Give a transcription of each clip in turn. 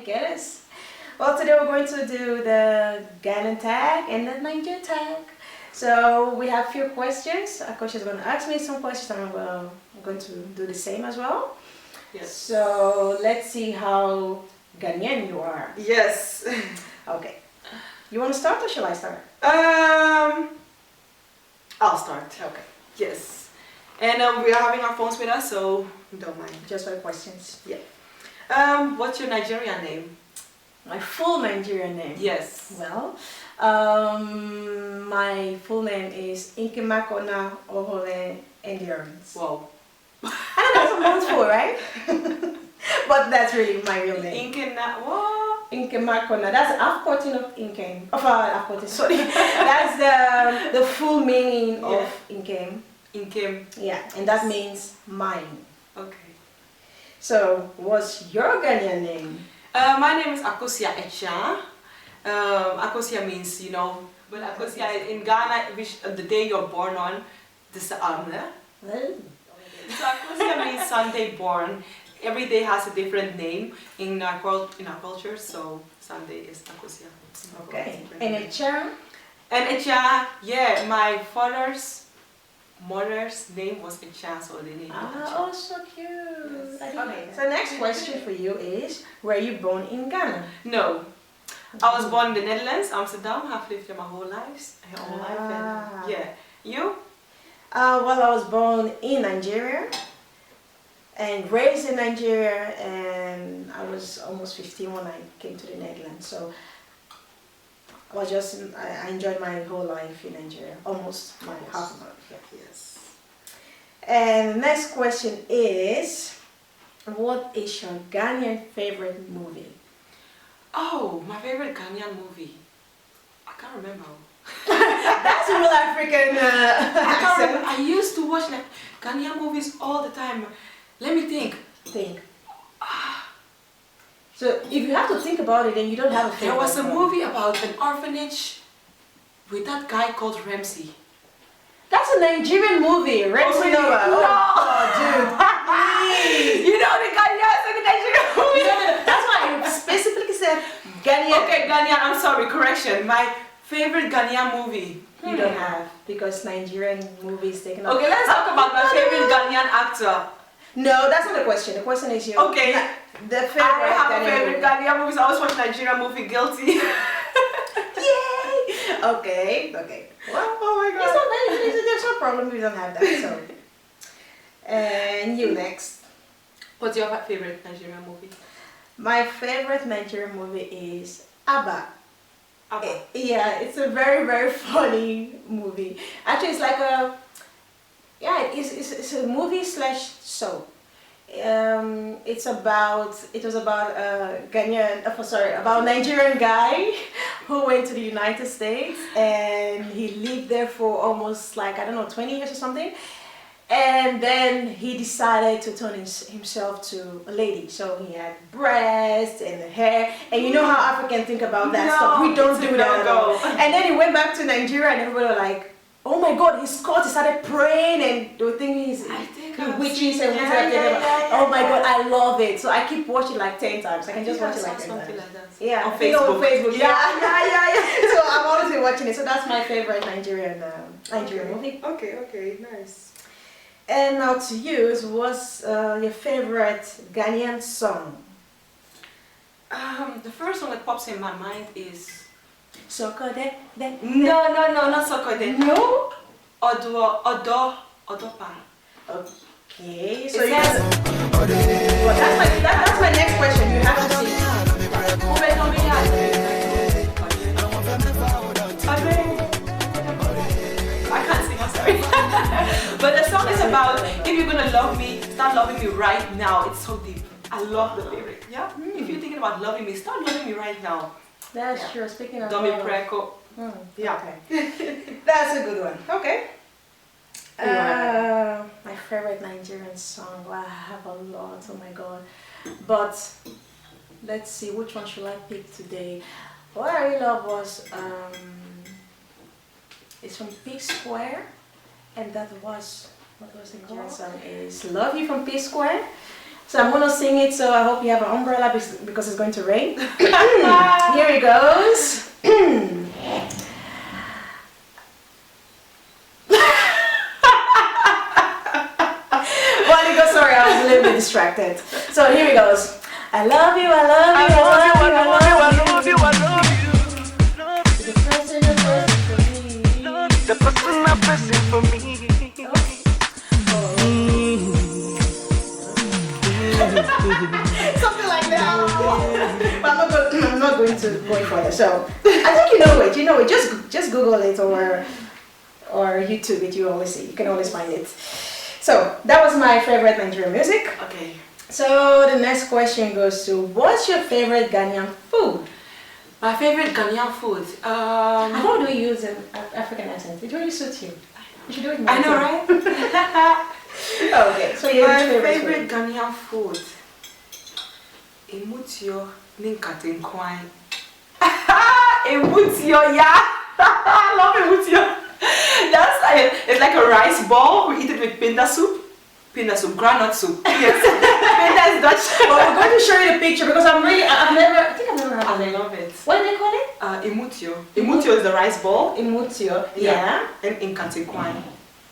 get us. Well, today we're going to do the Ghanaian tag and the Nigerian tag. So we have a few questions. Our coach is going to ask me some questions and I'm going to do the same as well. Yes. So let's see how Ghanaian you are. Yes. Okay. You want to start or shall I start? I'll start. Okay. Yes. And we are having our phones with us, so don't mind. Just for questions. Yeah. What's your Nigerian name? My full Nigerian name? Yes. Well, my full name is Inkemakona Ohole Endurance. Wow. I know that's a mouthful, right? But that's really my real name. Inkemakona. That's afkorting of Inkem. Afkorting, sorry. That's the full meaning of Inkem. Inkem. Yeah, and that means mine. Okay. So, what's your Ghanaian name? My name is Akosia Echa. Akosia means, you know, but Akosia in Ghana, which the day you're born on, this Well. So Akosia means Sunday born. Every day has a different name in our culture, so Sunday is Akosia. Okay. And Echa? And Echa, yeah, my mother's name was Echa, so they named Echa. Oh, so cute. Yes. Okay. So next question for you is, were you born in Ghana? No. I was born in the Netherlands, Amsterdam. I've lived here my whole life. And yeah. You? Well, I was born in Nigeria and raised in Nigeria, and I was almost 15 when I came to the Netherlands. So I enjoyed my whole life in Nigeria, almost my half of my life. Yeah. Yes. And next question is, what is your Ghanaian favorite movie? Oh, my favorite Ghanaian movie. I can't remember. That's a real African accent. I used to watch like Ghanaian movies all the time. Let me think. So if you have to think about it, then you don't have a favorite. There was a movie about an orphanage with that guy called Ramsey. That's a Nigerian movie, Ramsey Noah. No. Oh, dude. Please. You know the Ghanaians in the Nigerian movie? No. That's why I specifically said Ghanaian. Okay, Ghanaian, I'm sorry, correction. My favorite Ghanaian movie. You don't have, because Nigerian movies taken up. Okay, let's talk about my favorite Ghanaian actor. No, that's not the question. The question is you. Okay. The favorite I have a Ghanaian favorite movie. Ghanaian movies. I always watch Nigerian movie Guilty. Yay! Okay. Well, Oh my god. it's not bad. There's no problem if you don't have that. So. And you next. What's your favorite Nigerian movie? My favorite Nigerian movie is Abba. Abba. Yeah, it's a very, very funny movie. Actually, it's like it's a movie slash soap. It was about about a Nigerian guy who went to the United States and he lived there for almost 20 years or something. And then he decided to turn himself to a lady. So he had breasts and hair. And you know how Africans think about that stuff. We don't do that at all. And then he went back to Nigeria and everybody were like, oh my god, he's caught. He started praying and they were thinking he's witches and oh my god, I love it. So I keep watching 10 times. I can just watch it 10 times. Like that. Yeah, on Facebook. Yeah. So I've always been watching it. So that's my favorite Nigerian movie. Okay, nice. And now to you, what's your favorite Ghanaian song? The first one that pops in my mind is Sokode. No, not Sokode. No? Odopa. Okay, so well, that's my next question. You have to sing. I can't sing, I'm sorry. But the song is about, if you're gonna love me, start loving me right now. It's so deep. I love the lyric. Yeah? If you're thinking about loving me, start loving me right now. That's true. Speaking of Domi Preko. Yeah. Okay. That's a good one. Okay. My favorite Nigerian song. Well, I have a lot. Oh my god. But let's see, which one should I pick today? What I really love was it's from P Square, and that was what was the Nigerian song is Love You from P Square. So I'm gonna sing it. So I hope you have an umbrella because it's going to rain. Here it goes. Sorry, I was a little bit distracted. So here it goes. I love you, I love you, I love you, I love you, I love you. The person for me. The person for me. Something like that. But I'm not going to go in further. So I think you know it. You know it. Just Google it or YouTube it. You always see. You can always find it. So that was my favorite Nigerian music. Okay. So the next question goes to, what's your favorite Ghanaian food? My favorite Ghanaian food. How do you use an African accent? It really suits you. You should do it more. I know, right? Okay. So your favorite Ghanaian food. Emutio ninkatenkwai. Emutio, yeah. I love emutio. It's like a rice ball. We eat it with pinda soup. Pinda soup, granite soup. Yes. Pinda is Dutch. Well, we're going to show you the picture because I think I've never had it. I love it. What do they call it? Emutio. Emutio is the rice ball. Emutio. Yeah. And inkatenkwai.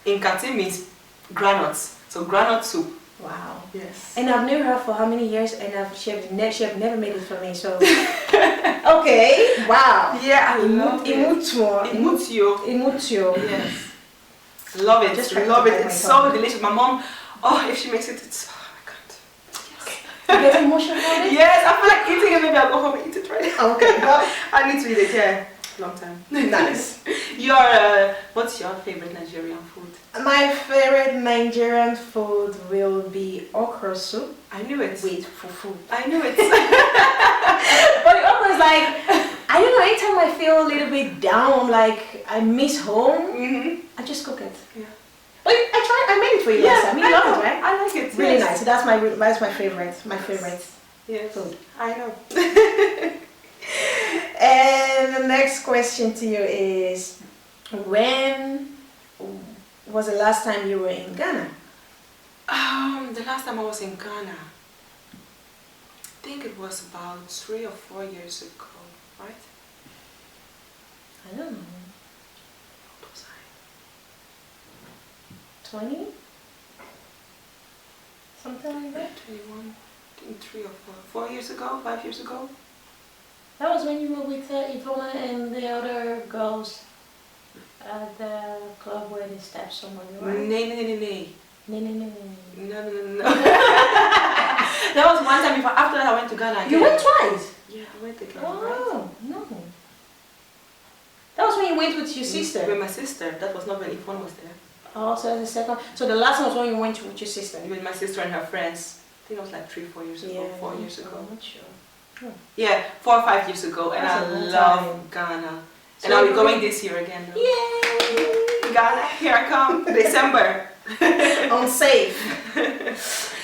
Inkate means granules. So granite soup. Wow. Yes. And I've known her for how many years, and she have never made it for me. So okay. Wow. Yeah, I love it. Emutio. Yes. Love it. Just love it. It's so delicious. My mom, if she makes it, it's oh my god. Yes. You get emotional about it? Yes, I feel like eating it. Maybe I'll go home and eat it right now. Okay. I need to eat it. Yeah. Long time. Nice. What's your favorite Nigerian food? My favorite Nigerian food will be okra soup. I knew it. With fufu. I knew it. But the okra is like, I don't know, anytime I feel a little bit down, like I miss home, I just cook it. Yeah. But I made it for you last time. You love it, right? I like it. Really nice. So that's my favorite. My favorite food. I know. And the next question to you is, when was the last time you were in Ghana? The last time I was in Ghana, I think it was about 3 or 4 years ago, right? I don't know. What was I? 20? Something like that? 21, I think 3 or 4 years ago, 5 years ago. That was when you were with Ivona and the other girls at the club where they stabbed someone, right? No. That was one time before. After that, I went to Ghana again. You went twice? Yeah, I went again. Oh, right? no. That was when you went with your sister? With my sister. That was not when Ivona was there. Oh, so the second. So the last one was when you went with your sister? With my sister and her friends. I think it was like 3-4 years ago. Yeah, 4 years ago. I'm not sure. Yeah, 4 or 5 years ago. And That's I a long love time. Ghana. So And I'll be going this year again. Though. Yay! Ghana, here I come. December. Unsafe.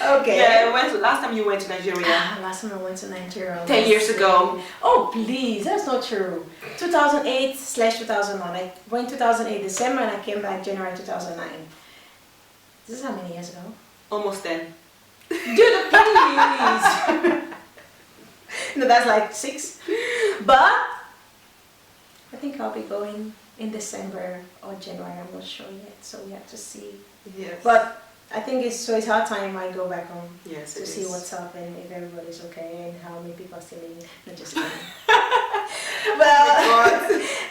Okay. Yeah, when's the last time you went to Nigeria? Last time I went to Nigeria. 10 years ago. Oh, please, that's not true. 2008/2009. I went 2008 December and I came back January 2009. This is how many years ago? Almost 10. Dude, please! No, that's like 6. But I think I'll be going in December or January. I'm not sure yet, so we have to see. Yes. But I think it's hard time I go back home. Yes, to see what's up and if everybody's okay and how many people are still living. Not just kidding. Well,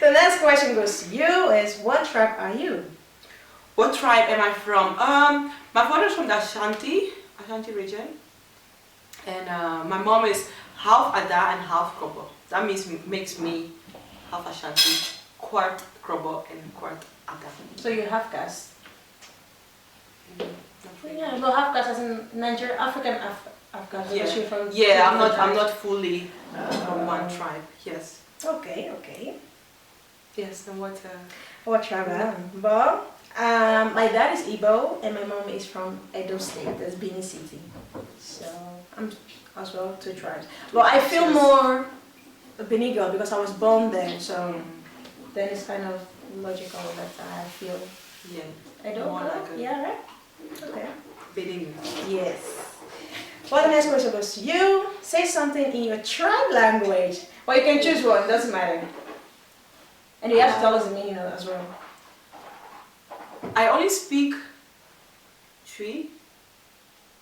the next question goes to you is, what tribe are you? What tribe am I from? My father's from the Ashanti region. And my mom is half Ada and half Krobo. That makes me half Ashanti, quart Krobo and quart Ada. So you're half caste? Not really. Yeah, well, half caste as in Nigerian, African caste. Yeah, I'm not fully from one tribe. Yes. Okay. Yes. And what? What tribe I am? Well, my dad is Igbo and my mom is from Edo State, that's Benin City. So I'm as well 2 tribes. Well, I feel more a Benin girl because I was born there, so then it's kind of logical that I feel. Yeah. Edo. More like a yeah, right. Okay. Benin. Yes. Well, the next question goes to you. Say something in your tribe language. Well, you can choose one, doesn't matter. And you have to tell us the meaning as well. I only speak 3.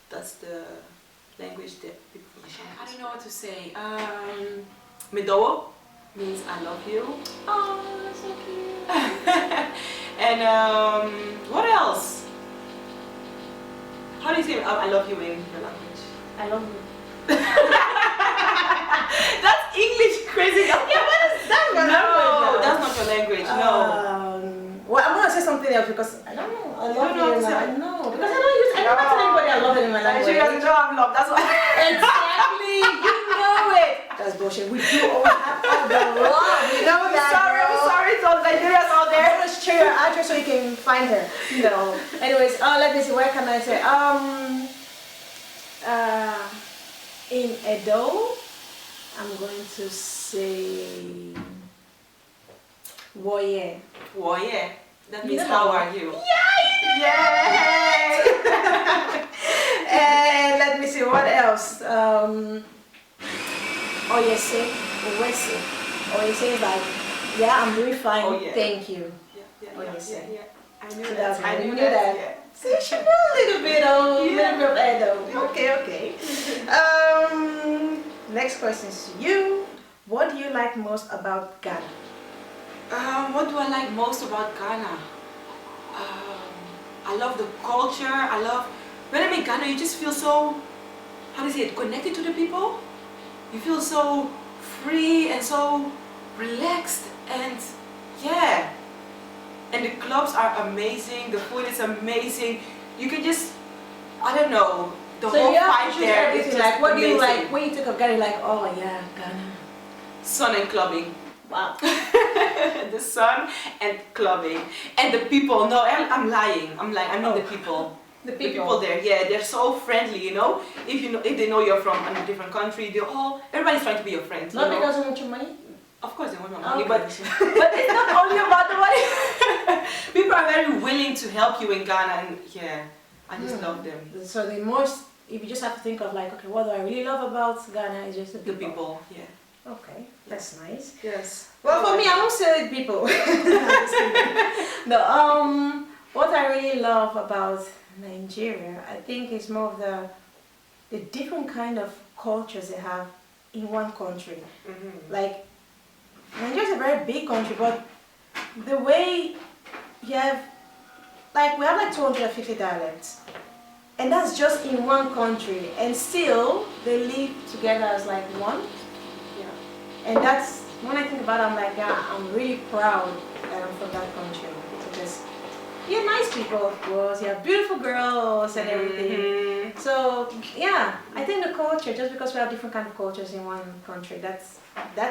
That's the language that people I don't know what to say. Medowo means I love you. Oh, that's so cute. And what else? How do you say I love you in your language? I love you. That's English, crazy. Yeah, but that's your No, language. that's not your language. No. Well, I'm gonna say something else because I don't know. I love don't know you. what to say. I know because I don't use. I never tell anybody I love them in my language. Nigerians don't have love. That's why. Exactly. You know it. That's bullshit. We do always have all the love. You know that. I'm sorry to all the Nigerians out there. I'm gonna share your address so you can find her. No. Anyways, let me see. Where can I say? In Edo, I'm going to say Woye. Woye. That means You know how that are you? Yeah, Yay! And let me see what else. Oyese, Owese. Oyese is like, yeah, I'm doing fine. Oh, yeah. Thank you. Yeah. I knew So that. I knew that. that. Yeah. See, she knows a little bit of Edo. Okay. Next question is to you. What do you like most about Ghana? What do I like most about Ghana? I love the culture. When I'm in Ghana, you just feel so, how do you say it, connected to the people. You feel so free and so relaxed, and yeah. And the clubs are amazing. The food is amazing. You can just, I don't know, the So whole you have vibe to choose there is everything. just Like, what do you amazing. like? When you think of Ghana, you're like, oh yeah, Ghana. Sun and clubbing. Wow. The sun and clubbing. And the people, no, I'm lying. I mean the people. The The people there, yeah, they're so friendly, you know. If they know you're from a different country, everybody's trying to be your friend. Not you know? because they want your money? Of course they want my money, Okay. but it's not only about the money. People are very willing to help you in Ghana, and yeah, I just love them. So the most, if you just have to think of like, okay, what do I really love about Ghana is just the The people. people, yeah. Okay, that's nice. Yes. Well, for me, I won't say people. No, what I really love about Nigeria, I think is more of the different kind of cultures they have in one country. Like, Nigeria is a very big country, but the way you have, like, we have like 250 dialects, and that's just in one country, and still they live together as like one. Yeah. And that's, when I think about it, I'm like, yeah, I'm really proud that I'm from that country, because you have nice people, of course, you have beautiful girls and everything. So yeah, I think the culture, just because we have different kind of cultures in one country, that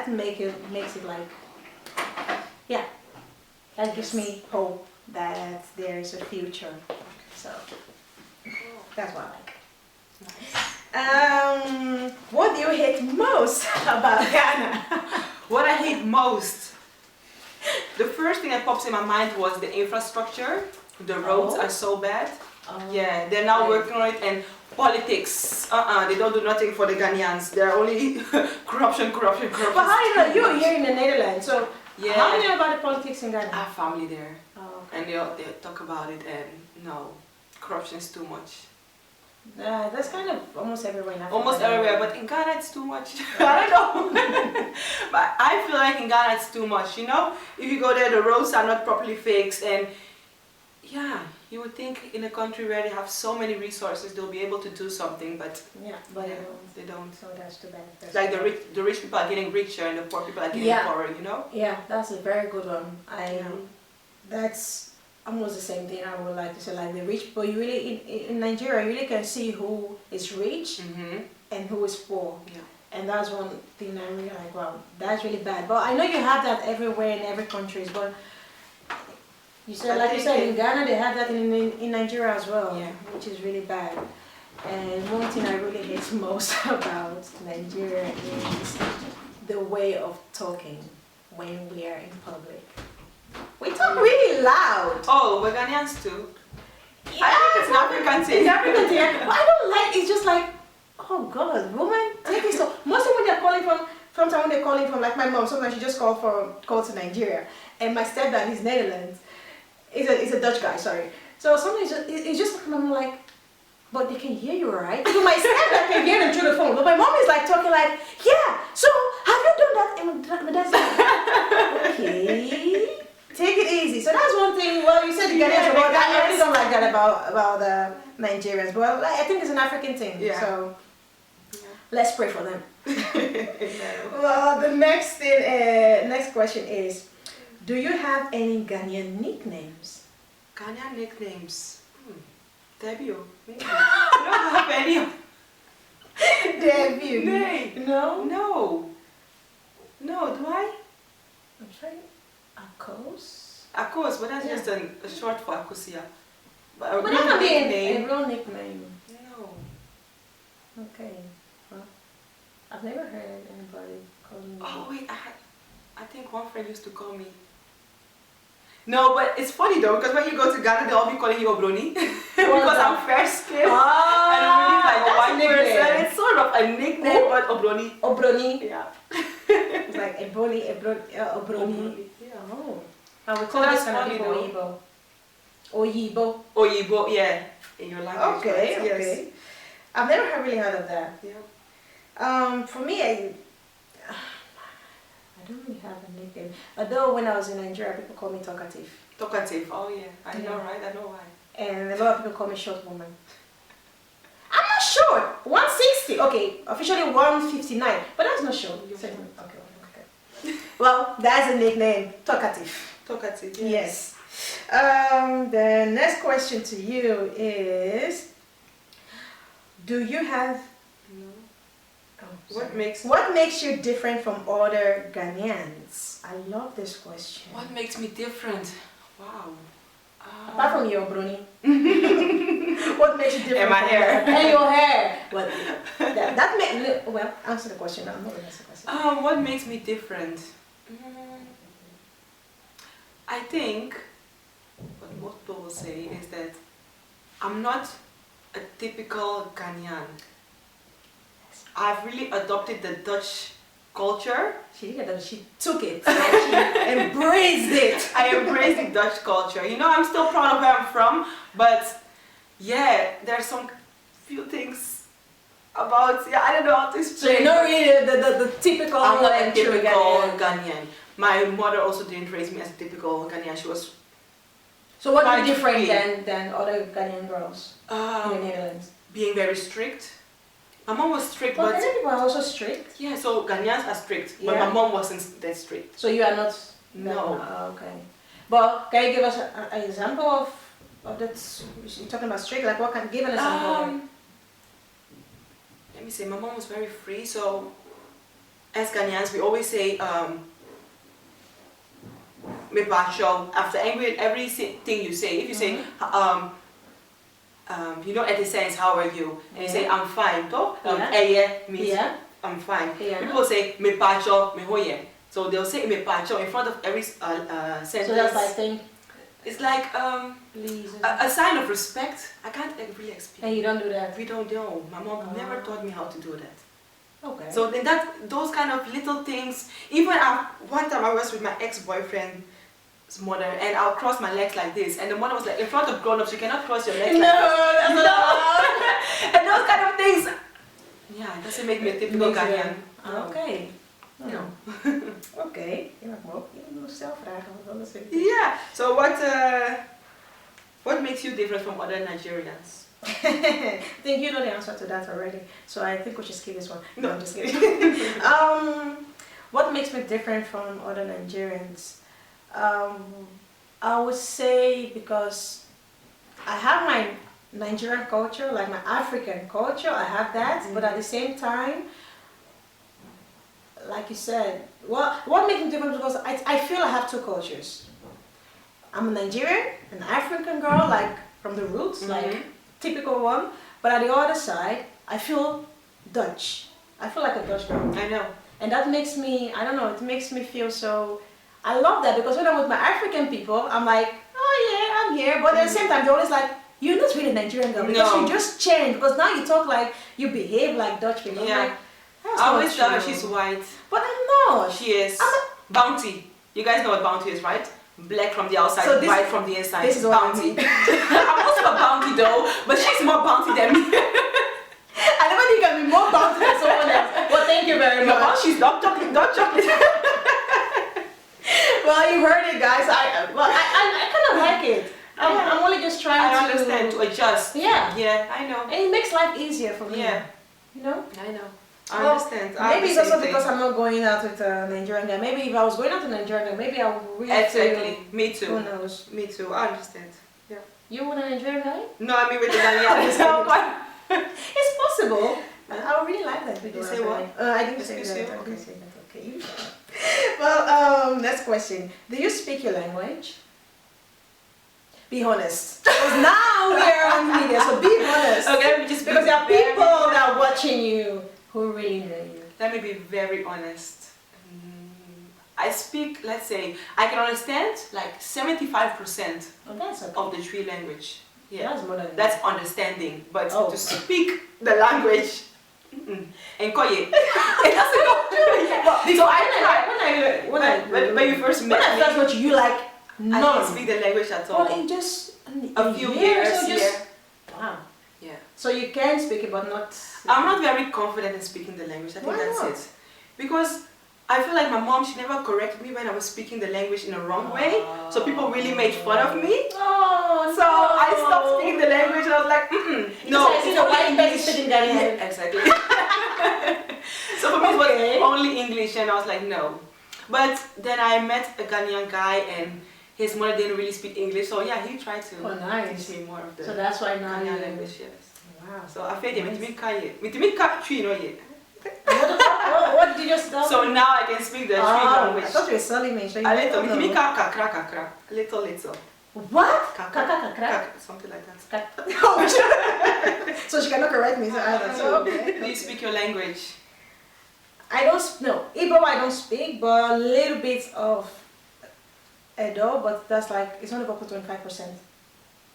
makes it like, yeah, that gives me hope that there is a future. So that's what I like. What do you hate most about Ghana? What I hate most, the first thing that pops in my mind was the infrastructure. The roads are so bad. Yeah, they're now working on it, and politics. They don't do nothing for the Ghanaians. They're only corruption. But how do you know? You're here in the Netherlands, so yeah. how do you know about the politics in Ghana? I have family there, Okay. and they talk about it, and no, corruption is too much. That's kind of almost everywhere in Africa. Almost everywhere, but in Ghana it's too much. I don't know. But I feel like in Ghana it's too much, you know? If you go there, the roads are not properly fixed, and yeah, you would think in a country where they have so many resources, they'll be able to do something, but yeah, but yeah, they don't. So that's too bad. It's like the rich people are getting richer and the poor people are getting poorer, you know? Yeah, that's a very good one. That's almost the same thing I would like to say. Like the rich people, you really in Nigeria, you really can see who is rich and who is poor. Yeah. And that's one thing I really like. Wow, that's really bad. But I know you have that everywhere in every country. But you said, like you said, in Ghana they have that in Nigeria as well, which is really bad. And one thing I really hate most about Nigeria is the way of talking when we are in public. We talk really loud. Oh, we're Ghanaians too. Yeah, I think it's an African thing. It's African thing. But I don't like, it's just like, Oh God, woman, take it so. Mostly when they're calling from time when they're calling from, like my mom, sometimes she just call to Nigeria, and my stepdad is Netherlands. He's a Dutch guy, sorry. So sometimes it's just I'm like, but they can hear you, right? So my stepdad can hear them through the phone, but my mom is like talking like, yeah. So have you done that? And my dad's like, okay. Take it easy. So that's one thing. Well, you said the Ghanaians, but I really don't like that about the Nigerians. But I think it's an African thing. Yeah. So let's pray for them. Well, the next question is, do you have any Ghanaian nicknames? Ghanaian nicknames. Debut. Maybe. I don't have any. Debut. Nay. No. No. No. Do I? I'm trying. Akos? Akos, but that's just a short for Akosia. But But that can be a real nickname. No. Okay. Well, I've never heard anybody calling me. Oh wait, I think one friend used to call me. No, but it's funny though, because when you go to Ghana, they'll all be calling you Obroni. Because I'm fair skinned. Ah, and I'm really like a white nickname. person. It's sort of a nickname, but Obroni. Obroni. Yeah. It's like Obroni. Obroni. Yeah. Oh. I would So call that's this kind of funny people Oyibo. Oyibo, yeah. In your language. Okay, right? okay. Yes. I've never really heard of that. Yeah. For me, I don't really have a nickname. Although when I was in Nigeria, people call me talkative. Talkative. Oh yeah. I know, right? I know why. And a lot of people call me short woman. I'm not short. 160. Okay, officially 159. But that's not short. Okay. Well, that's a nickname. Talkative. Talkative. Yes. The next question to you is, do you have... No. Oh, What makes you different from other Ghanaians? I love this question. What makes me different? Wow. Apart from your brony. What makes you different? And my hair. And your hair. Well, that makes... Well, answer the question. I'm not going to answer the question. What makes me different? I think what most people will say is that I'm not a typical Ghanaian. I've really adopted the Dutch culture. She took it. She embraced it. I embraced the Dutch culture. You know, I'm still proud of where I'm from, but yeah, there's some few things about, I don't know how to explain. So you're not really the typical I'm not a typical Ghanaian. Ghanaian. My mother also didn't raise me as a typical Ghanaian. She was... So what quite is different free. than other Ghanaian girls in the Netherlands? Being very strict. My mom was strict, Well, but... Ghanaian people are also strict. Yeah, so Ghanaians are strict, but Yeah. my mom wasn't that strict. So you are not... No. Okay. But can you give us an example of that? You're talking about strict, like what can... Give an example. Let me say, my mom was very free, so as Ghanaians we always say after everything you say. If you say you know, at the sense, how are you? And you say I'm fine, means I'm fine. Yeah. People say me pacho, me hoye. So they'll say me pacho in front of every sentence. So that's like saying... It's like Please. a sign of respect. I can't really explain. And you don't do that? We don't know. My mom never taught me how to do that. Okay. So then those kind of little things, even one time I was with my ex-boyfriend's mother and I'll cross my legs like this and the mother was like, in front of grown-ups you cannot cross your legs like this. That's not allowed. And those kind of things, yeah, it doesn't make me a typical Ghanaian. Okay. No. Okay. Je mag zelf vragen, want anders weet ik. Yeah, so what makes you different from other Nigerians? I think you know the answer to that already, so I think we should skip this one. No, I'm just kidding. What makes me different from other Nigerians? I would say because I have my Nigerian culture, like my African culture, I have that, but at the same time, like you said, what makes me different because I feel I have two cultures. I'm a Nigerian, an African girl, like from the roots, like typical one, but at the other side, I feel Dutch. I feel like a Dutch girl. I know. And that makes me, I don't know, it makes me feel so, I love that because when I'm with my African people, I'm like, oh yeah, I'm here, but at the same time, they're always like, you're not really Nigerian girl because No. you just changed. Because now you talk like, you behave like Dutch people. Yeah. I'm like, that's I not always tell her true. she's white. But I'm not. She is. Bounty. You guys know what bounty is, right? Black from the outside, So this- white from the inside. this is what I bounty. mean. I'm also a bounty though, but she's more bounty than me. I never think you can be more bounty than someone else. Well, thank you very No, much. she's not chocolate, not chocolate. Well, you heard it, guys. I kind of like it. I'm only just trying I to understand, to adjust. Yeah. Yeah, I know. And it makes life easier for me. Yeah. You know? I know. I Well, understand. I Maybe it's have the also same because thing. I'm not going out with a Nigerian guy. Maybe if I was going out with a Nigerian guy, maybe I would really Exactly. Me feel, too. who knows? Me too. I understand. Yeah. You want a Nigerian guy? No, I mean with the Ghanaians. It's possible. I would really like that video. You say what? I didn't say Excuse that. you? I didn't say that. Okay. You well, next question. Do you speak your language? Be honest. Because now we are on media, so be honest. Okay, let me just Because be there are very- people that are watching you who really know you. Let me be very honest. I speak, let's say, I can understand like 75% Oh, that's okay. of the Tree language. Yeah, That's more than that's understanding. But Oh. to speak the language, enkoye, it doesn't go. So I try. When you first when met I first me, met you, you like I none. didn't speak the language at all. Well, in just A few years, so just, yeah. Wow. Yeah. So you can speak it, but not. I'm not very confident in speaking the language. I think Why that's not? it. Because I feel like my mom, she never corrected me when I was speaking the language in a wrong way. So people really made fun of me. Oh, So I stopped speaking the language and I was like, no. I see the white person speaking Ghanaian. Yeah, exactly. So for me it Okay. was only English and I was like, no. But then I met a Ghanaian guy and his mother didn't really speak English. So yeah, he tried to Oh, nice. teach me more of the So that's why now Ghanaian you. language, yes. Wow. So I feel it. What did you just tell So me? now I can speak the Tree I language. thought you were selling me. So you A little, don't know. mitimika kakra kakra. Little. What? Kakra, Kakra, kakra? something like that. So she cannot correct me. So I was like, so okay. Do you speak your language? I don't no Igbo. I don't speak, but a little bit of Edo. But that's like it's only about 25%.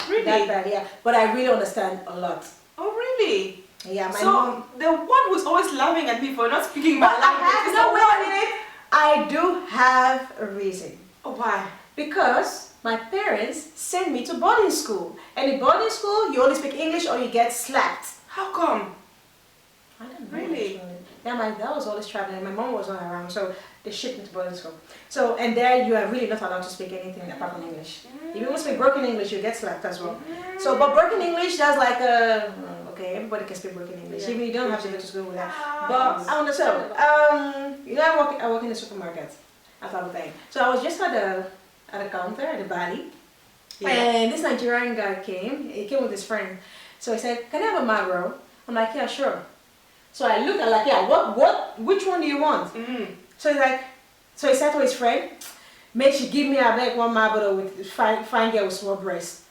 Really? That bad, yeah. But I really understand a lot. Oh, really? Yeah, my So mom. the one who's always laughing at me for not speaking my But I language have is no the wait a one. minute. I do have a reason. Oh, why? Because my parents sent me to boarding school. And in boarding school, you only speak English or you get slapped. How come? I don't know. Really? Actually. Yeah, my dad was always traveling. My mom was not around, so they shipped me to boarding school. So, and there you are really not allowed to speak anything apart from English. If you want to speak broken English, you get slapped as well. So, but broken English, that's like okay, everybody can speak broken English. Yeah. Even you don't have to go to school with that. But I understand. You know, I work in the supermarket at Abu So I was just at the counter at the Bali, Yeah. and this Nigerian guy came. He came with his friend. So he said, "Can I have a Marlboro?" I'm like, "Yeah, sure." So I looked at like, "Yeah, which one do you want?" So he's like, so he said to his friend, "Make she give me a bag one Marlboro with fine girl with small breast."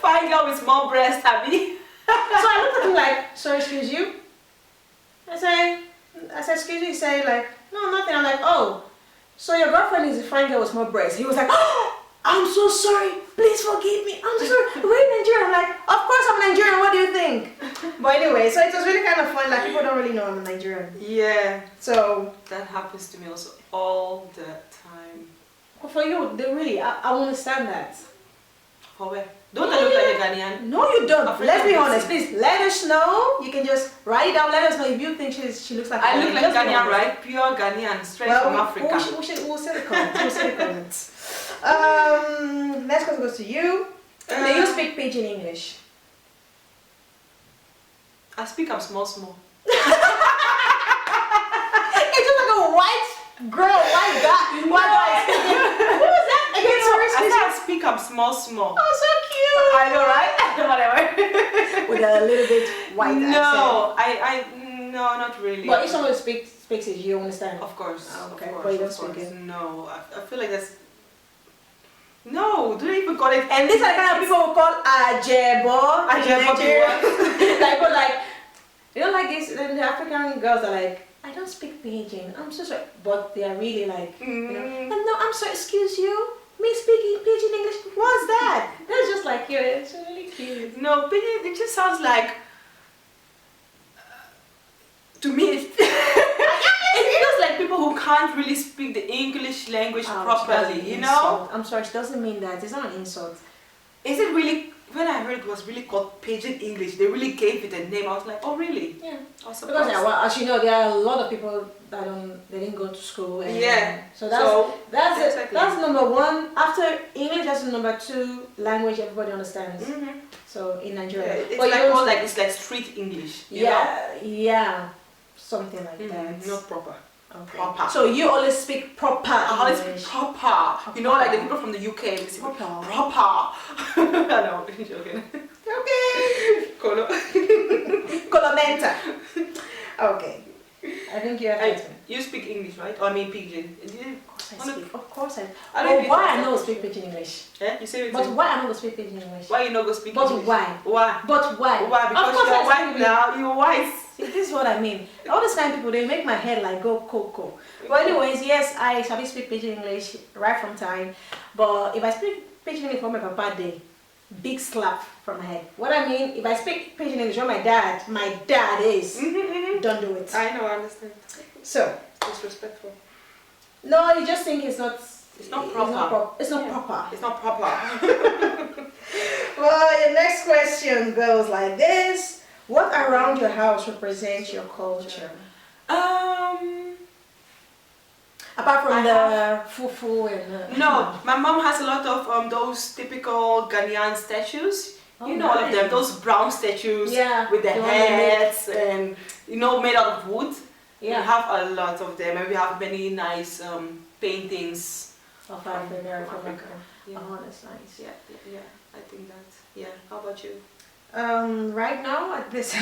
Fine girl with small breast, Abby. So I looked at him like, "Sorry, excuse you?" I said, "Excuse you." He said like, "No, nothing." I'm like, "Oh, so your girlfriend is a fine girl with small breasts." He was like, "Oh, I'm so sorry. Please forgive me. I'm so sorry. We're Nigerian." I'm like, "Of course I'm Nigerian. What do you think?" But anyway, so it was really kind of fun. Like people don't really know I'm a Nigerian. Yeah. So That happens to me also all the time. for you, they really, I understand that. For where? Don't I look like a Ghanaian? No, you don't. African Let's be beauty. honest. Please let us know. You can just write it down. Let us know if you think she looks like. I a look like Let's be Ghanaian, honest. right? Pure Ghanaian, straight Well, from Africa. we'll see the comments. We'll see the comments. Next question goes to you. Do you speak pidgin English? I speak up small. It's just like a white girl, white guy, white guy speaking. Who was that? Again, sorry, I excuse said me. I speak up small. Oh, so cute. I know, right? Whatever. With a little bit white accent. No, not really. But if someone speaks it, you understand. Of course. Oh, okay. Of course, But you don't of course. speak it. No, I feel like that's. No, don't even call it. And these are the kind of people who call ajebo. Ajebo Like, you know, like this, and the African girls are like, "I don't speak pidgin. I'm so sorry," but they are really like, you know, "No, I'm sorry. Excuse you. me speaking pidgin English. What's that? That's just like you. It's really cute. No, pidgin, it just sounds like, to me, it feels like people who can't really speak the English language properly, you know? I'm sorry, it doesn't mean that. It's not an insult. Is it really, when I heard it was really called pidgin English, they really gave it a name. I was like, oh really? Yeah. I was Because surprised. as you know, there are a lot of people that they didn't go to school. And, Yeah. So Exactly. that's number one. After English, that's the number two language everybody understands. So in Nigeria, Yeah, it's like street English. You know? Yeah, something like that. Not proper. Okay. Proper. So you always speak proper I always English. speak proper. You know, like the people from the UK, they speak Proper. proper. I know, I'm joking. Okay. Colo. Colomenta. Okay. I think you have to. You speak English, right? Or I mean pidgin. Of course I. I don't Why I know speak pidgin English? Yeah, you say it. But why I know speak pidgin English? Why you not go speak But English? why? Why? But why? Why? Because Of course you're I white speak now. You're white. See, this is what I mean. All these kind of people, they make my head like go cocoa. But anyways, yes, I shall speak pidgin English right from time. But if I speak pidgin English for my papa day, big slap from my head. What I mean, if I speak pidgin English for my dad is, don't do it. I know, I understand. So, Disrespectful. no, you just think it's not proper. It's not proper. It's not proper. Well, your next question goes like this. What around your house represents your culture? Apart from the fufu and... No, my mom has a lot of those typical Ghanaian statues. You know, all of them, those brown statues with the heads and, you know, made out of wood. Yeah. We have a lot of them, and we have many nice paintings of Africa. Yeah. Oh, that's nice. Yeah, I think that. Yeah, how about you? Right now at this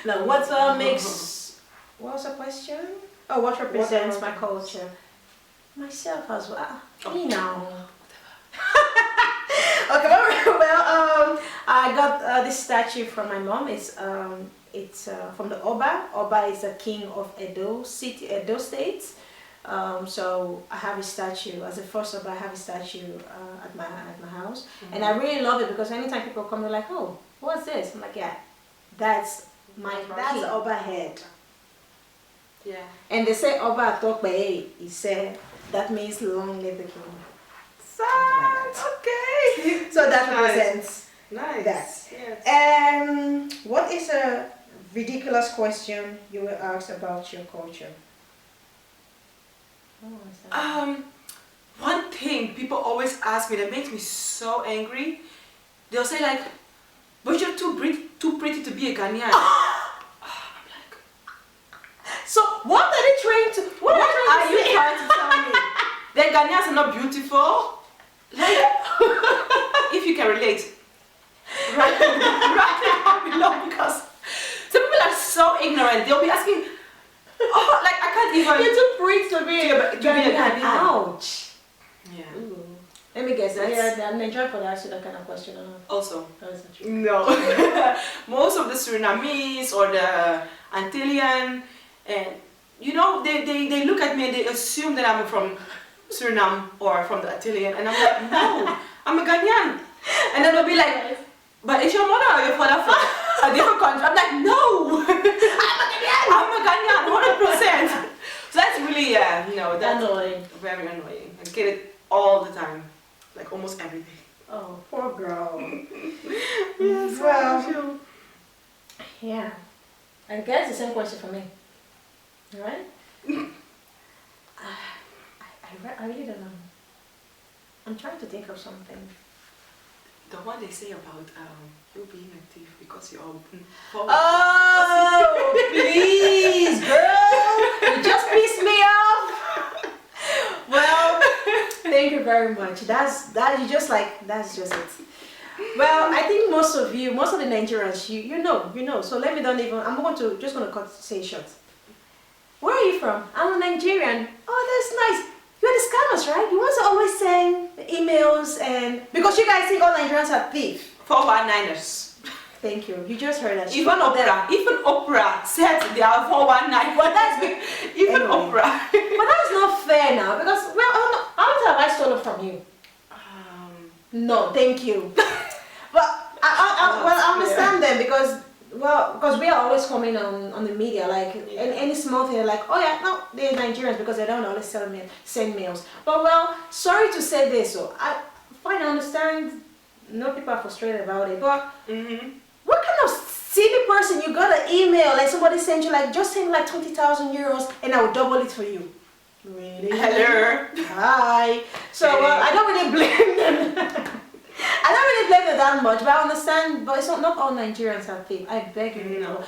no, what makes, what was the question? Oh, what represents my culture? Myself as well. You know. Okay, well, I got this statue from my mom. It's from the Oba. Oba is the king of Edo State. So I have a statue, as a first Oba, I have a statue at my house. And I really love it because anytime people come, they're like, oh, what's this? I'm like, yeah, that's the Oba head. Yeah. And they say Oba Atokbe, he said, that means long live the king. Okay. So that represents nice. that. Yes. What is a ridiculous question you will ask about your culture? One thing people always ask me that makes me so angry, they'll say like, but you're too pretty to be a Ghanaian. I'm like, so what are they trying to, what are you trying to tell me? That Ghanaians are not beautiful? Like, if you can relate, right now below, because some people are so ignorant. They'll be asking, oh, like I can't even. You're too pretty to be a Ghanaian. Ouch. Yeah. Ooh. Let me guess. I'm Nigerian for that, so that kind of question. Also. That is not true. No. Most of the Surinamese or the Antillean, and you know, they look at me and they assume that I'm from Suriname or from the Antillean, and I'm like, no, I'm a Ghanaian. And then they'll be like, but is your mother or your father from a different country? I'm like, no, I'm a Ghanaian, 100%. So that's really, that's annoying. Very annoying. I get it all the time, like almost every day. Oh, poor girl. Yes, well, yeah. I guess the same question for me. Alright? I really don't know. I'm trying to think of something. The one they say about you being a thief because you're oh, please, girl! You just pissed me off. Well, thank you very much. That's just it. Well, I think most of the Nigerians, you know. So let me just gonna say short. Where are you from? I'm a Nigerian. Oh, that's nice. You're the scammers, right? You want to always send emails and because you guys think all Nigerians are thieves. 419ers. Thank you. You just heard that. Even Oprah said they are 419. But that's even anyway. Oprah. But that's not fair now because how much have I stolen from you? No, thank you. But I understand them because we are always coming on the media, like any small thing, like, oh yeah, no, they're Nigerians because they don't always send mails. But sorry to say this, so I understand. No, people are frustrated about it, but what kind of silly person you got an email like somebody sent you like just send like 20,000 euros and I will double it for you? Really? Hello. Hi. So I don't really blame them. I don't really blame them that much, but I understand. But it's not all Nigerians are thief. I beg you. No.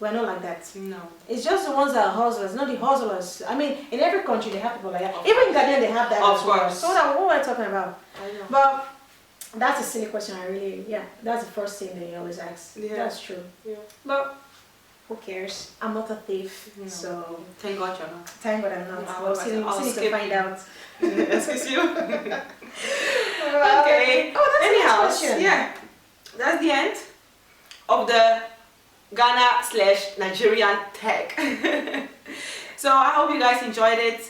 We're not like that. No. It's just the ones that are hustlers, not the hustlers. I mean, in every country they have people like that. Even in Ghanaian they have that of as well. course. So what we're talking about? I know. But that's a silly question. That's the first thing they always ask. Yeah. That's true. Yeah. But who cares? I'm not a thief, No. so Thank God you're not. thank God I'm not. I'll Still need skip to find you. out. Excuse you. Okay. Oh, that's anyhow, the next question. yeah, that's the end of the Ghana/Nigerian tag. So I hope you guys enjoyed it.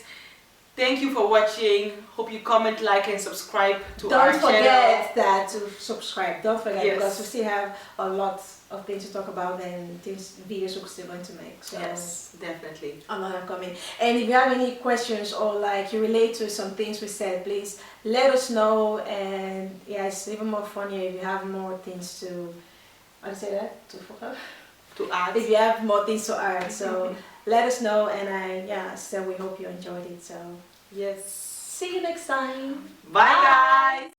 Thank you for watching. Hope you comment, like, and subscribe to our channel. Don't forget that to subscribe. Don't forget because we still have a lot of things to talk about and videos we're still going to make. So yes, definitely. A lot are coming. And if you have any questions or like you relate to some things we said, please let us know. And yeah, it's even more funny if you have more things to. I say that To add. If you have more things to add, so let us know. And so we hope you enjoyed it. So yes. see you next time. Bye guys.